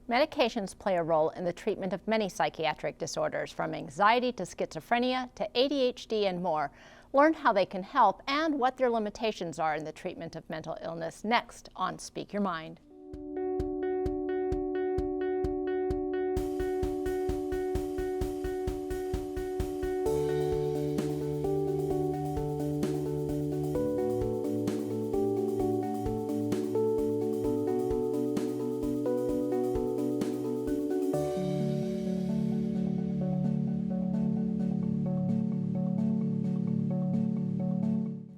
Medications play a role in the treatment of many psychiatric disorders, from anxiety to schizophrenia to ADHD and more. Learn how they can help and what their limitations are in the treatment of mental illness next on Speak Your Mind.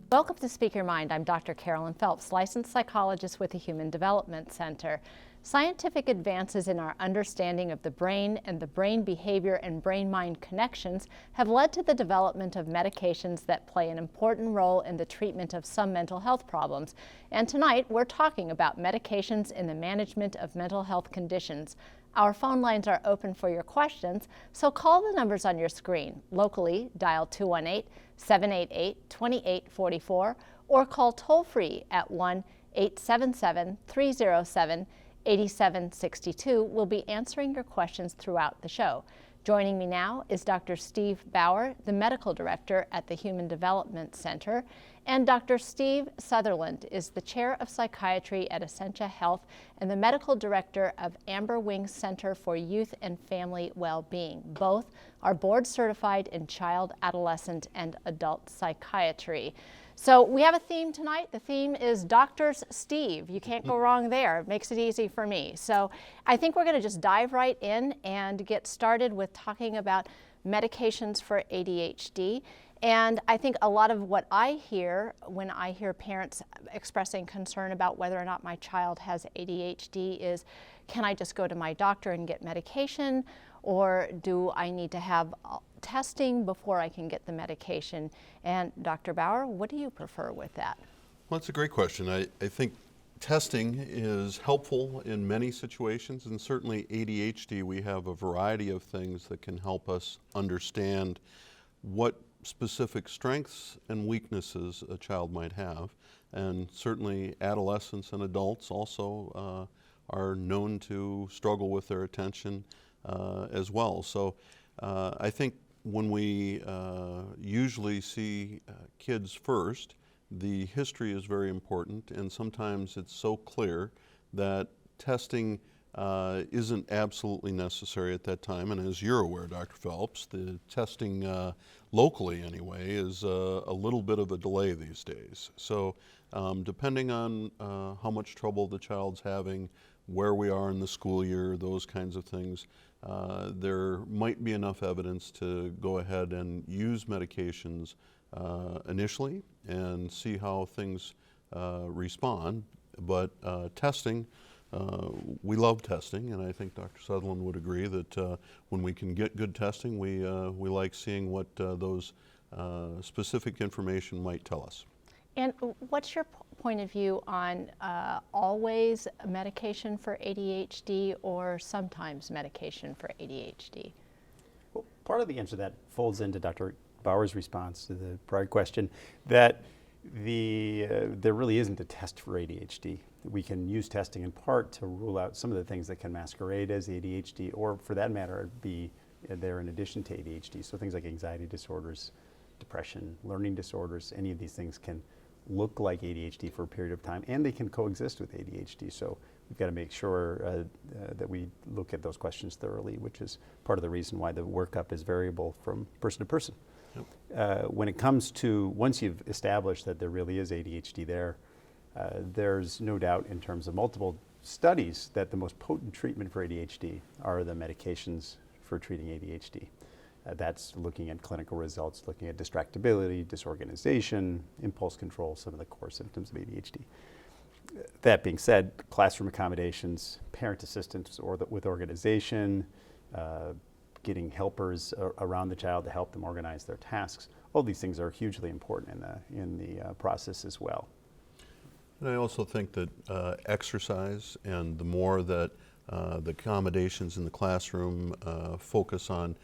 Welcome to Speak Your Mind. I'm Dr. Carolyn Phelps, licensed psychologist with the Human Development Center. Scientific advances in our understanding of the brain and the brain behavior and brain-mind connections have led to the development of medications that play an important role in the treatment of some mental health problems. And tonight, we're talking about medications in the management of mental health conditions. Our phone lines are open for your questions, so call the numbers on your screen. Locally, dial 218-788-2844 or call toll-free at 1-877-307-8762. We'll be answering your questions throughout the show. Joining me now is Dr. Steve Bauer, the medical director at the Human Development Center, and Dr. Steve Sutherland is the chair of psychiatry at Essentia Health and the medical director of Amber Wing Center for Youth and Family Well-Being. Both are board certified in child, adolescent, and adult psychiatry. So we have a theme tonight. The theme is Doctors Steve. You can't go wrong there. It makes it easy for me. So I think we're going to just dive right in and get started with talking about medications for ADHD. And I think a lot of what I hear when I hear parents expressing concern about whether or not my child has ADHD is, can I just go to my doctor and get medication? Or do I need to have testing before I can get the medication? And Dr. Bauer, what do you prefer with that? Well, that's a great question. I think testing is helpful in many situations, and certainly ADHD, we have a variety of things that can help us understand what specific strengths and weaknesses a child might have. And certainly adolescents and adults also are known to struggle with their attention as well. So I think when we usually see kids first, the history is very important, and sometimes it's so clear that testing isn't absolutely necessary at that time. And as you're aware, Dr. Phelps, the testing locally anyway is a little bit of a delay these days. So depending on how much trouble the child's having, where we are in the school year, those kinds of things, there might be enough evidence to go ahead and use medications initially and see how things respond. But testing, we love testing, and I think Dr. Sutherland would agree that when we can get good testing, we like seeing what those specific information might tell us. And what's your point of view on always medication for ADHD or sometimes medication for ADHD? Well, part of the answer to that folds into Dr. Bauer's response to the prior question, that there really isn't a test for ADHD. We can use testing in part to rule out some of the things that can masquerade as ADHD, or for that matter, be there in addition to ADHD. So things like anxiety disorders, depression, learning disorders, any of these things can look like ADHD for a period of time, and they can coexist with ADHD. So we've got to make sure that we look at those questions thoroughly, which is part of the reason why the workup is variable from person to person. Yep. When it comes to, once you've established that there really is ADHD there, there's no doubt in terms of multiple studies that the most potent treatment for ADHD are the medications for treating ADHD. That's looking at clinical results, looking at distractibility, disorganization, impulse control, some of the core symptoms of ADHD. That being said, classroom accommodations, parent assistance with organization, getting helpers around the child to help them organize their tasks, all these things are hugely important in the process as well. And I also think that exercise, and the more that the accommodations in the classroom focus on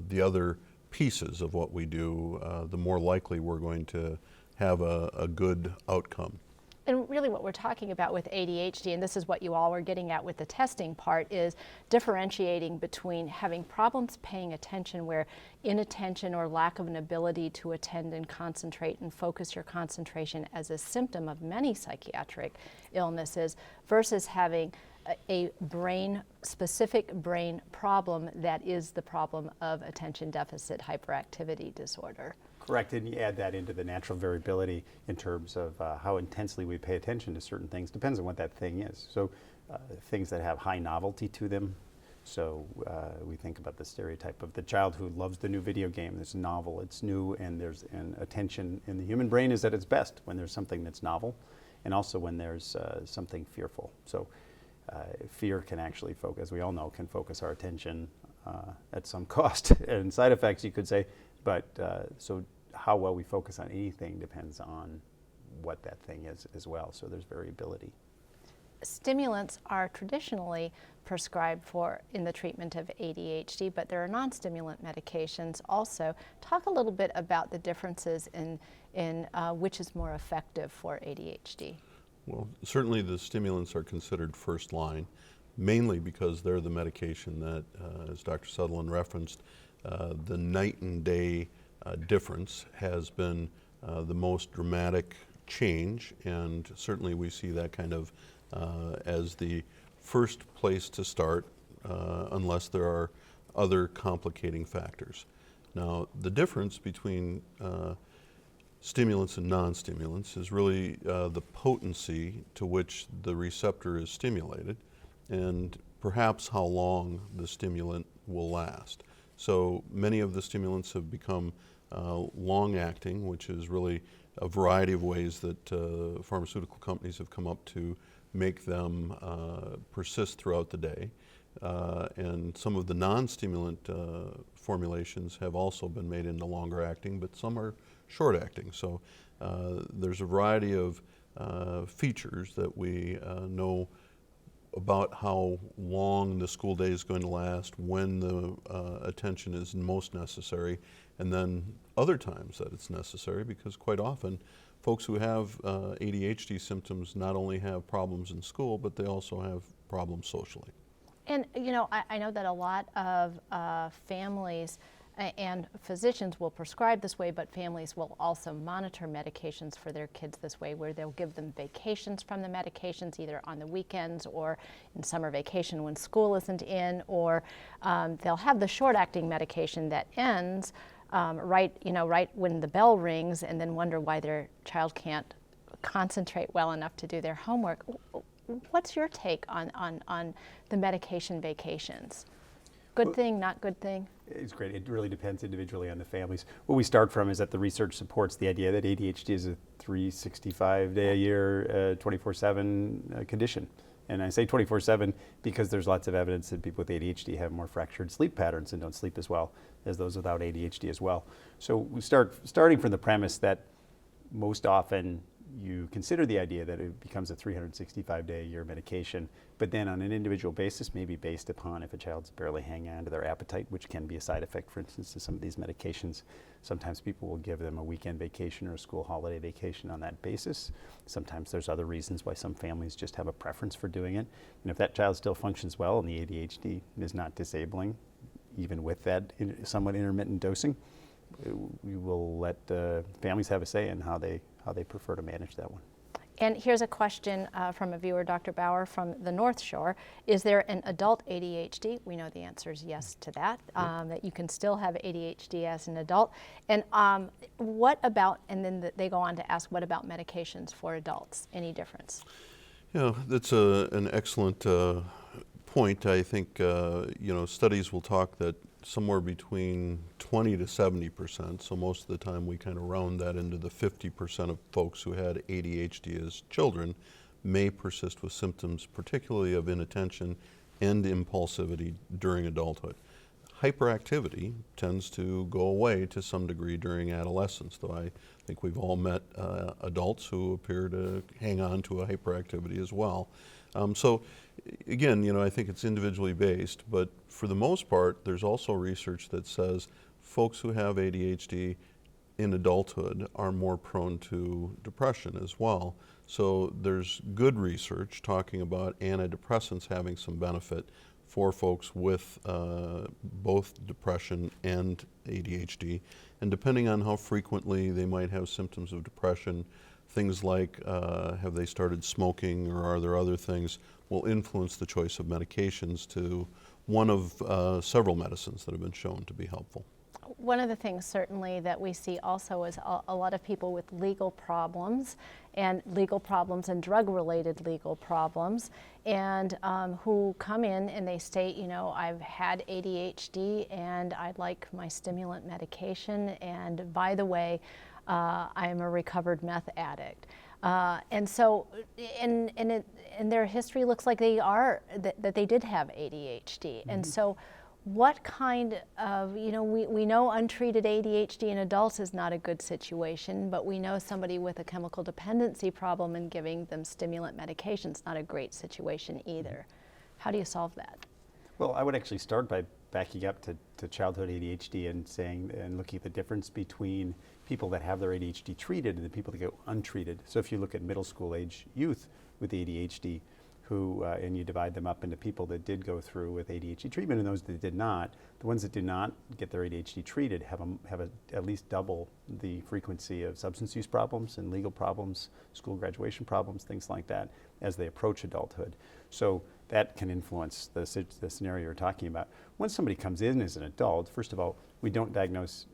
the other pieces of what we do, the more likely we're going to have a good outcome. And really what we're talking about with ADHD, and this is what you all were getting at with the testing part, is differentiating between having problems paying attention where inattention or lack of an ability to attend and concentrate and focus your concentration as a symptom of many psychiatric illnesses versus having a specific brain problem that is the problem of attention deficit hyperactivity disorder. Correct, and you add that into the natural variability in terms of how intensely we pay attention to certain things. Depends on what that thing is. So things that have high novelty to them. So we think about the stereotype of the child who loves the new video game. It's novel, it's new, and there's attention in the human brain is at its best when there's something that's novel, and also when there's something fearful. So fear can actually focus, as we all know, can focus our attention at some cost and side effects, you could say. But so how well we focus on anything depends on what that thing is as well. So there's variability. Stimulants are traditionally prescribed for in the treatment of ADHD, but there are non-stimulant medications also. Talk a little bit about the differences in which is more effective for ADHD. Well, certainly the stimulants are considered first line, mainly because they're the medication that, as Dr. Sutherland referenced, the night and day difference has been the most dramatic change, and certainly we see that kind of as the first place to start unless there are other complicating factors. Now, the difference between stimulants and non-stimulants is really the potency to which the receptor is stimulated and perhaps how long the stimulant will last. So many of the stimulants have become long-acting, which is really a variety of ways that pharmaceutical companies have come up to make them persist throughout the day. And some of the non-stimulant formulations have also been made into longer-acting, but some are short-acting. So there's a variety of features that we know about how long the school day is going to last, when the attention is most necessary, and then other times that it's necessary, because quite often folks who have ADHD symptoms not only have problems in school, but they also have problems socially. And you know, I know that a lot of families and physicians will prescribe this way, but families will also monitor medications for their kids this way, where they'll give them vacations from the medications either on the weekends or in summer vacation when school isn't in, or they'll have the short-acting medication that ends right when the bell rings, and then wonder why their child can't concentrate well enough to do their homework. What's your take on the medication vacations? Good thing, not good thing? It's great. It really depends individually on the families. What we start from is that the research supports the idea that ADHD is a 365-day-a-year, 24/7 condition. And I say 24/7 because there's lots of evidence that people with ADHD have more fractured sleep patterns and don't sleep as well as those without ADHD as well. So we starting from the premise that most often you consider the idea that it becomes a 365-day-a-year medication, but then on an individual basis, maybe based upon if a child's barely hanging on to their appetite, which can be a side effect, for instance, to some of these medications. Sometimes people will give them a weekend vacation or a school holiday vacation on that basis. Sometimes there's other reasons why some families just have a preference for doing it. And if that child still functions well and the ADHD is not disabling, even with that somewhat intermittent dosing, we will let families have a say in how they prefer to manage that one. And here's a question from a viewer, Dr. Bauer, from the North Shore. Is there an adult ADHD? We know the answer is yes to that, that you can still have ADHD as an adult. And what about, and then they go on to ask, what about medications for adults? Any difference? Yeah, that's an excellent point. I think studies will talk that somewhere between 20 to 70%, so most of the time we kind of round that into the 50% of folks who had ADHD as children may persist with symptoms, particularly of inattention and impulsivity during adulthood. Hyperactivity tends to go away to some degree during adolescence, though I think we've all met adults who appear to hang on to a hyperactivity as well. So again, I think it's individually based, but for the most part, there's also research that says folks who have ADHD in adulthood are more prone to depression as well. So there's good research talking about antidepressants having some benefit for folks with both depression and ADHD. And depending on how frequently they might have symptoms of depression, things like have they started smoking or are there other things, will influence the choice of medications to one of several medicines that have been shown to be helpful. One of the things certainly that we see also is a lot of people with legal problems and drug-related legal problems, and who come in and they state, you know, I've had ADHD and I'd like my stimulant medication, and by the way, I'm a recovered meth addict. And so, in their history looks like that they did have ADHD, and so what kind of, you know, we know untreated ADHD in adults is not a good situation, but we know somebody with a chemical dependency problem and giving them stimulant medication is not a great situation either. How do you solve that? Well, I would actually start by backing up to childhood ADHD and looking at the difference between people that have their ADHD treated and the people that go untreated. So if you look at middle school age youth with ADHD, and you divide them up into people that did go through with ADHD treatment and those that did not, the ones that did not get their ADHD treated have at least double the frequency of substance use problems and legal problems, school graduation problems, things like that, as they approach adulthood. So that can influence the scenario you're talking about. Once somebody comes in as an adult, first of all, we don't diagnose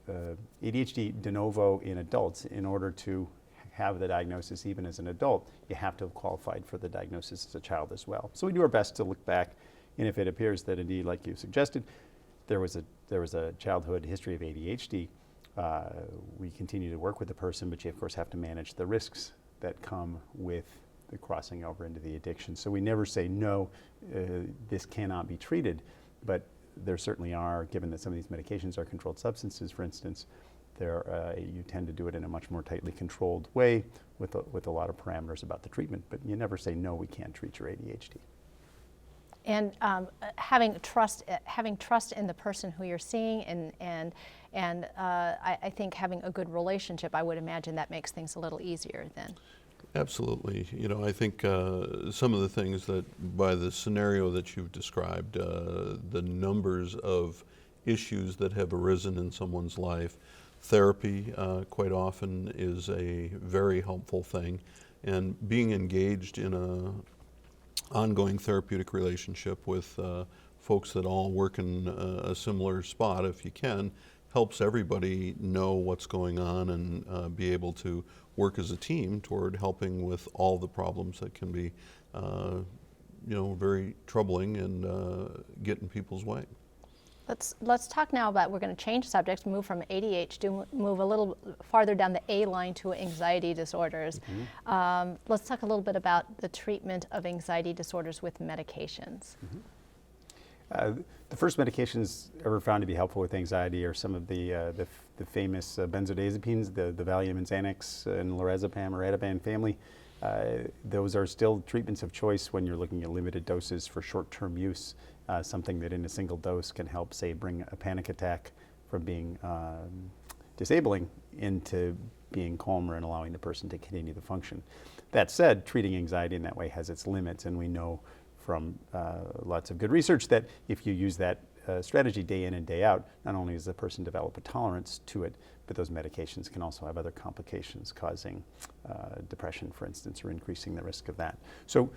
ADHD de novo in adults. In order to have the diagnosis even as an adult, you have to have qualified for the diagnosis as a child as well. So we do our best to look back, and if it appears that indeed, like you suggested, there was a childhood history of ADHD, we continue to work with the person, but you of course have to manage the risks that come with the crossing over into the addiction. So we never say no, this cannot be treated, but there certainly are, given that some of these medications are controlled substances, for instance, you tend to do it in a much more tightly controlled way with a lot of parameters about the treatment, but you never say, no, we can't treat your ADHD. And having trust in the person who you're seeing, and I think having a good relationship, I would imagine that makes things a little easier then. Absolutely. You know, I think some of the things that, by the scenario that you've described, the numbers of issues that have arisen in someone's life, therapy quite often is a very helpful thing, and being engaged in an ongoing therapeutic relationship with folks that all work in a similar spot, if you can, helps everybody know what's going on and be able to work as a team toward helping with all the problems that can be, you know, very troubling and get in people's way. Let's talk now about, we're going to change subjects, move from ADHD, move a little farther down the A line to anxiety disorders. Mm-hmm. Let's talk a little bit about the treatment of anxiety disorders with medications. Mm-hmm. The first medications ever found to be helpful with anxiety are some of the famous benzodiazepines, the Valium and Xanax and lorazepam or Ativan family. Those are still treatments of choice when you're looking at limited doses for short-term use. Something that in a single dose can help, say, bring a panic attack from being disabling into being calmer and allowing the person to continue to function. That said, treating anxiety in that way has its limits, and we know from lots of good research that if you use that strategy day in and day out, not only does the person develop a tolerance to it, but those medications can also have other complications causing depression, for instance, or increasing the risk of that. So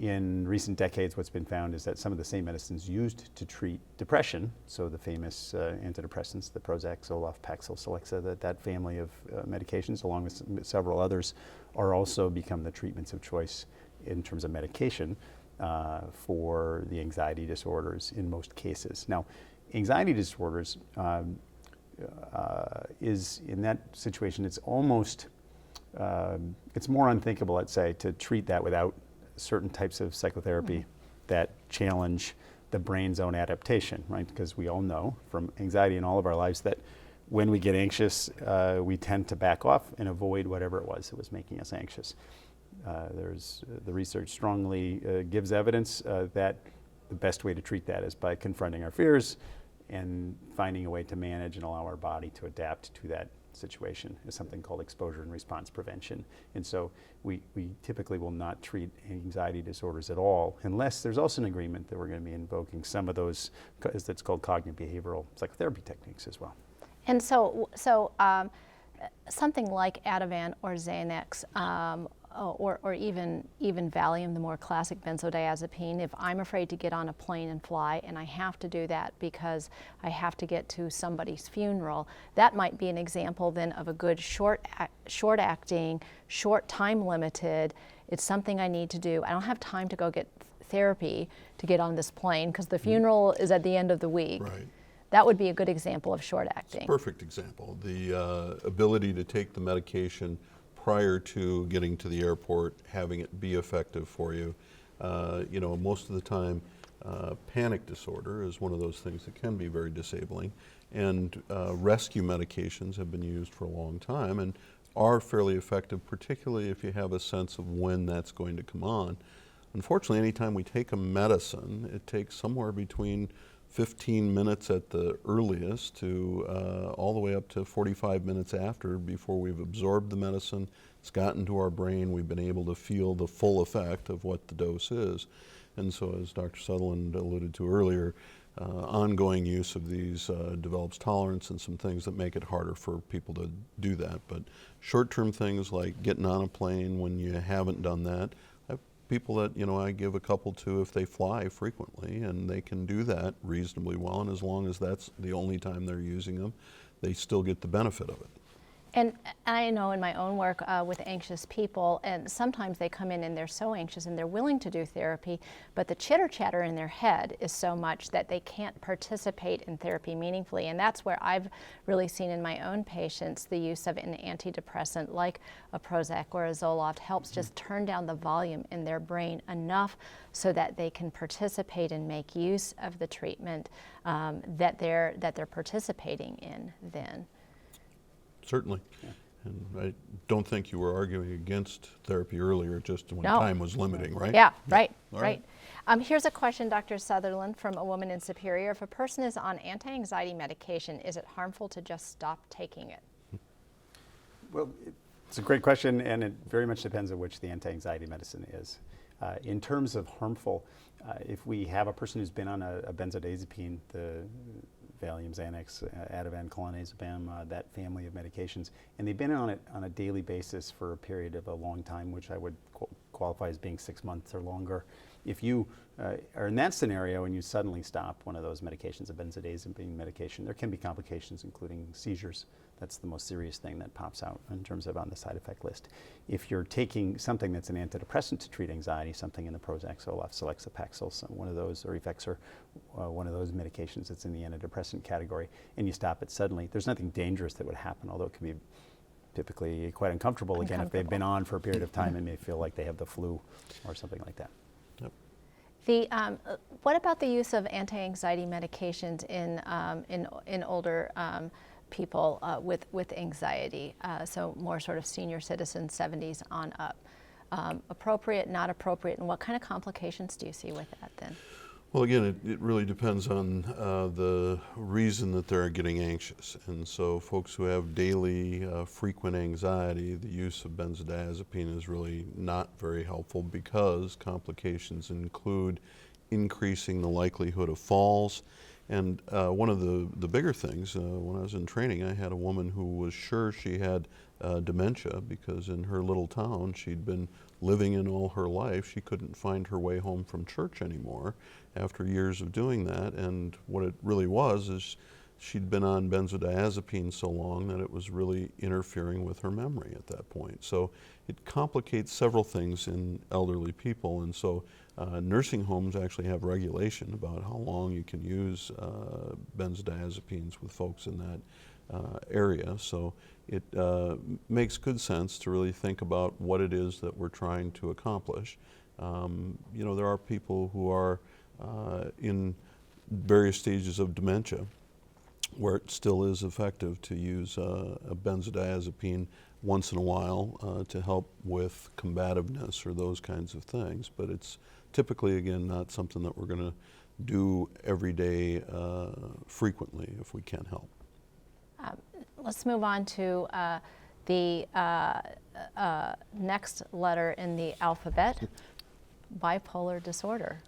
in recent decades, what's been found is that some of the same medicines used to treat depression, so the famous antidepressants, the Prozac, Zoloft, Paxil, Celexa, that family of medications, along with several others, are also become the treatments of choice in terms of medication for the anxiety disorders in most cases. Now, anxiety disorders is, in that situation, it's almost, it's more unthinkable, let's say, to treat that without certain types of psychotherapy that challenge the brain's own adaptation, right? Because we all know from anxiety in all of our lives that when we get anxious, we tend to back off and avoid whatever it was that was making us anxious. The research strongly gives evidence that the best way to treat that is by confronting our fears and finding a way to manage and allow our body to adapt to that situation is something called exposure and response prevention. And so we typically will not treat anxiety disorders at all unless there's also an agreement that we're going to be invoking some of those, that's called cognitive behavioral psychotherapy techniques as well. And so something like Ativan or Xanax, or even Valium, the more classic benzodiazepine, if I'm afraid to get on a plane and fly and I have to do that because I have to get to somebody's funeral, that might be an example then of a good short-acting, short time limited, it's something I need to do. I don't have time to go get therapy to get on this plane because the funeral is at the end of the week. Right. That would be a good example of short-acting. Perfect example. The ability to take the medication prior to getting to the airport, having it be effective for you. Most of the time, panic disorder is one of those things that can be very disabling. And rescue medications have been used for a long time and are fairly effective, particularly if you have a sense of when that's going to come on. Unfortunately, anytime we take a medicine, it takes somewhere between 15 minutes at the earliest to all the way up to 45 minutes after before we've absorbed the medicine, it's gotten to our brain, we've been able to feel the full effect of what the dose is. And so as Dr. Sutherland alluded to earlier, ongoing use of these develops tolerance and some things that make it harder for people to do that. But short-term things like getting on a plane when you haven't done that, people that I give a couple to if they fly frequently, and they can do that reasonably well, and as long as that's the only time they're using them, they still get the benefit of it. And I know in my own work with anxious people, and sometimes they come in and they're so anxious and they're willing to do therapy, but the chitter chatter in their head is so much that they can't participate in therapy meaningfully. And that's where I've really seen in my own patients the use of an antidepressant like a Prozac or a Zoloft helps just turn down the volume in their brain enough so that they can participate and make use of the treatment that they're participating in then. Certainly. Yeah. And I don't think you were arguing against therapy earlier, just when No. time was limiting, right? Yeah, right, All right. Here's a question, Dr. Sutherland, from a woman in Superior. If a person is on anti-anxiety medication, is it harmful to just stop taking it? Well, it's a great question, and it very much depends on which the anti-anxiety medicine is. In terms of harmful, if we have a person who's been on a benzodiazepine, the Valium, Xanax, Ativan, clonazepam, that family of medications, and they've been on it on a daily basis for a period of a long time, which I would qualify as being 6 months or longer. If you are in that scenario and you suddenly stop one of those medications, a benzodiazepine medication, there can be complications, including seizures. That's the most serious thing that pops out in terms of on the side effect list. If you're taking something that's an antidepressant to treat anxiety, something in the Prozac, Zoloft, Celexa, one of those, or Effexor, one of those medications that's in the antidepressant category, and you stop it suddenly, there's nothing dangerous that would happen, although it can be typically quite uncomfortable. Again, if they've been on for a period of time and may feel like they have the flu or something like that. Yep. What about the use of anti-anxiety medications in older people with anxiety, so more sort of senior citizens, 70s on up? Appropriate, not appropriate, and what kind of complications do you see with that then? Well, again, it really depends on the reason that they're getting anxious. And so folks who have daily frequent anxiety, the use of benzodiazepine is really not very helpful because complications include increasing the likelihood of falls. And one of the bigger things, when I was in training, I had a woman who was sure she had dementia because in her little town she'd been living in all her life. She couldn't find her way home from church anymore after years of doing that. And what it really was is she'd been on benzodiazepine so long that it was really interfering with her memory at that point. So it complicates several things in elderly people. And so nursing homes actually have regulation about how long you can use benzodiazepines with folks in that area. So it makes good sense to really think about what it is that we're trying to accomplish. There are people who are in various stages of dementia where it still is effective to use a benzodiazepine once in a while to help with combativeness or those kinds of things. But it's typically, again, not something that we're going to do every day frequently if we can help. Let's move on to the next letter in the alphabet, bipolar disorder.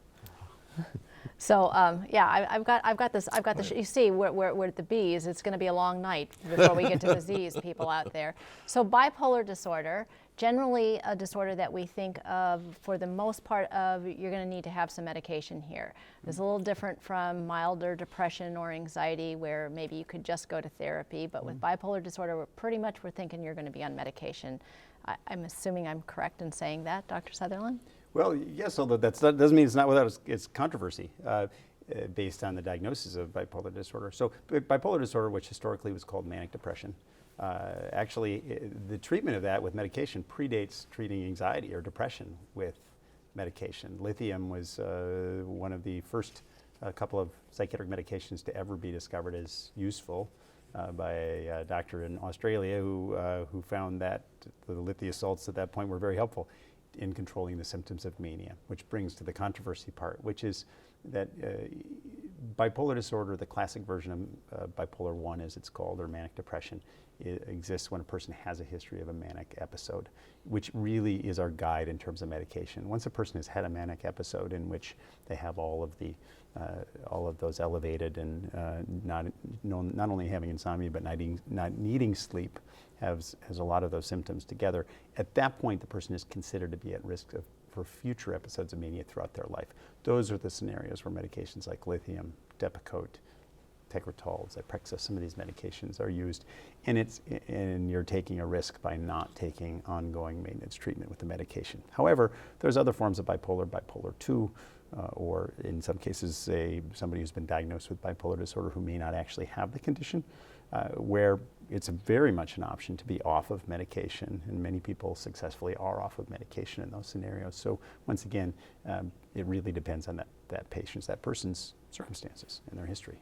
So yeah, I've got this. You see, we're at the B's. It's going to be a long night before we get to the Z's, people out there. So bipolar disorder, generally a disorder that we think of for the most part of you're going to need to have some medication here. It's a little different from milder depression or anxiety where maybe you could just go to therapy. But with bipolar disorder, we're thinking you're going to be on medication. I'm assuming I'm correct in saying that, Dr. Sutherland? Well, yes, although that doesn't mean it's not without its controversy based on the diagnosis of bipolar disorder. So bipolar disorder, which historically was called manic depression, actually the treatment of that with medication predates treating anxiety or depression with medication. Lithium was one of the first couple of psychiatric medications to ever be discovered as useful by a doctor in Australia who found that the lithium salts at that point were very helpful in controlling the symptoms of mania, which brings to the controversy part, which is that bipolar disorder, the classic version of bipolar 1 as it's called, or manic depression, exists when a person has a history of a manic episode, which really is our guide in terms of medication. Once a person has had a manic episode in which they have all of those elevated and not only having insomnia but not needing sleep, has a lot of those symptoms together. At that point, the person is considered to be at risk for future episodes of mania throughout their life. Those are the scenarios where medications like lithium, Depakote, Tegretol, Zyprexa, some of these medications are used, and you're taking a risk by not taking ongoing maintenance treatment with the medication. However, there's other forms of bipolar 2, or in some cases, somebody who's been diagnosed with bipolar disorder who may not actually have the condition, where it's very much an option to be off of medication, and many people successfully are off of medication in those scenarios. So once again, it really depends on that person's circumstances and their history.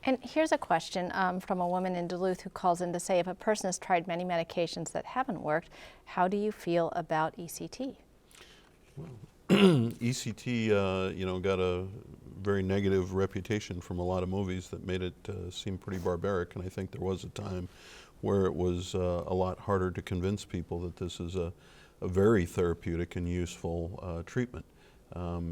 And here's a question from a woman in Duluth who calls in to say, if a person has tried many medications that haven't worked, how do you feel about ECT? Well, ECT, got a very negative reputation from a lot of movies that made it seem pretty barbaric, and I think there was a time where it was a lot harder to convince people that this is a very therapeutic and useful treatment.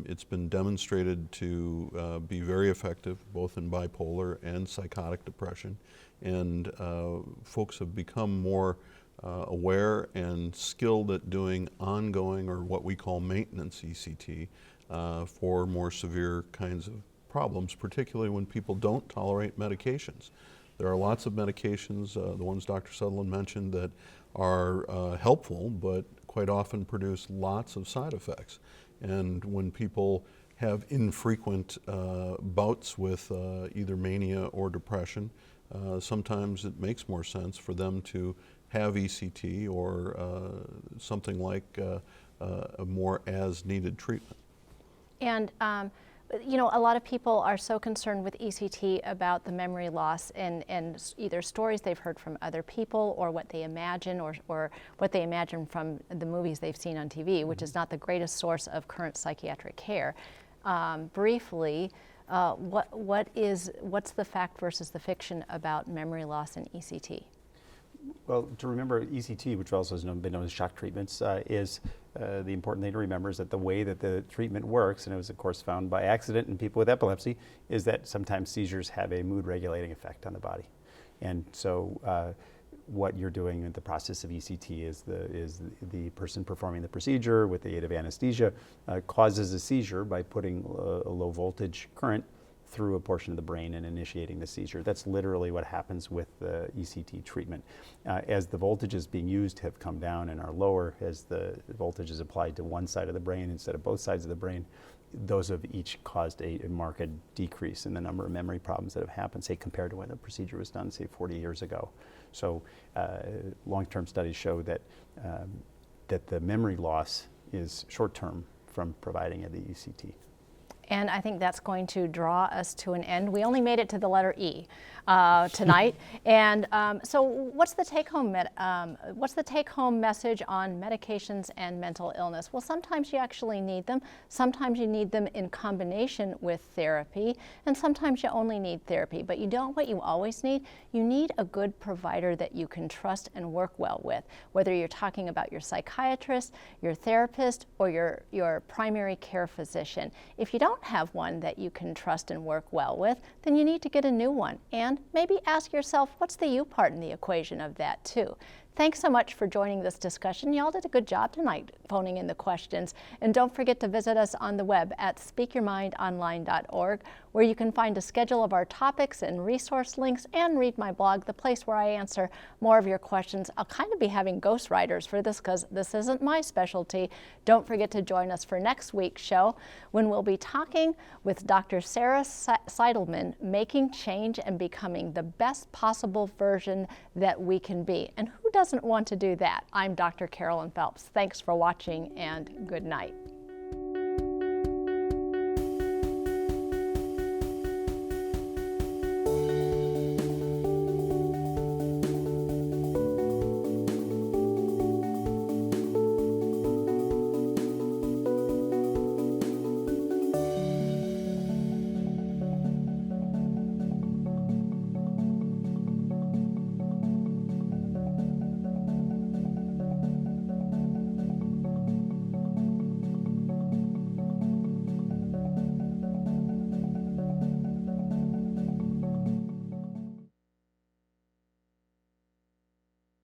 It's been demonstrated to be very effective both in bipolar and psychotic depression, and folks have become more aware and skilled at doing ongoing, or what we call maintenance ECT, for more severe kinds of problems, particularly when people don't tolerate medications. There are lots of medications, the ones Dr. Sutherland mentioned, that are helpful, but quite often produce lots of side effects. And when people have infrequent bouts with either mania or depression, sometimes it makes more sense for them to have ECT or something like a more as-needed treatment. And a lot of people are so concerned with ECT about the memory loss and either stories they've heard from other people or what they imagine or what they imagine from the movies they've seen on TV, which is not the greatest source of current psychiatric care. Briefly, what's the fact versus the fiction about memory loss and ECT? Well, to remember ECT, which also has been known as shock treatments, is the important thing to remember is that the way that the treatment works, and it was of course found by accident in people with epilepsy, is that sometimes seizures have a mood regulating effect on the body. And so what you're doing in the process of ECT is the person performing the procedure with the aid of anesthesia causes a seizure by putting a low voltage current through a portion of the brain and initiating the seizure. That's literally what happens with the ECT treatment. As the voltages being used have come down and are lower, as the voltage is applied to one side of the brain instead of both sides of the brain, those have each caused a marked decrease in the number of memory problems that have happened, say, compared to when the procedure was done, say, 40 years ago. So long-term studies show that the memory loss is short-term from providing the ECT. And I think that's going to draw us to an end. We only made it to the letter E. tonight. And so what's the take-home message on medications and mental illness? Well, sometimes you actually need them. Sometimes you need them in combination with therapy, and sometimes you only need therapy. But you know what you always need? You need a good provider that you can trust and work well with, whether you're talking about your psychiatrist, your therapist, or your primary care physician. If you don't have one that you can trust and work well with, then you need to get a new one. And maybe ask yourself, what's the you part in the equation of that too? Thanks so much for joining this discussion. Y'all did a good job tonight phoning in the questions. And don't forget to visit us on the web at speakyourmindonline.org, where you can find a schedule of our topics and resource links, and read my blog, the place where I answer more of your questions. I'll kind of be having ghostwriters for this because this isn't my specialty. Don't forget to join us for next week's show, when we'll be talking with Dr. Sarah Seidelman, making change and becoming the best possible version that we can be. And who doesn't want to do that? I'm Dr. Carolyn Phelps. Thanks for watching, and good night.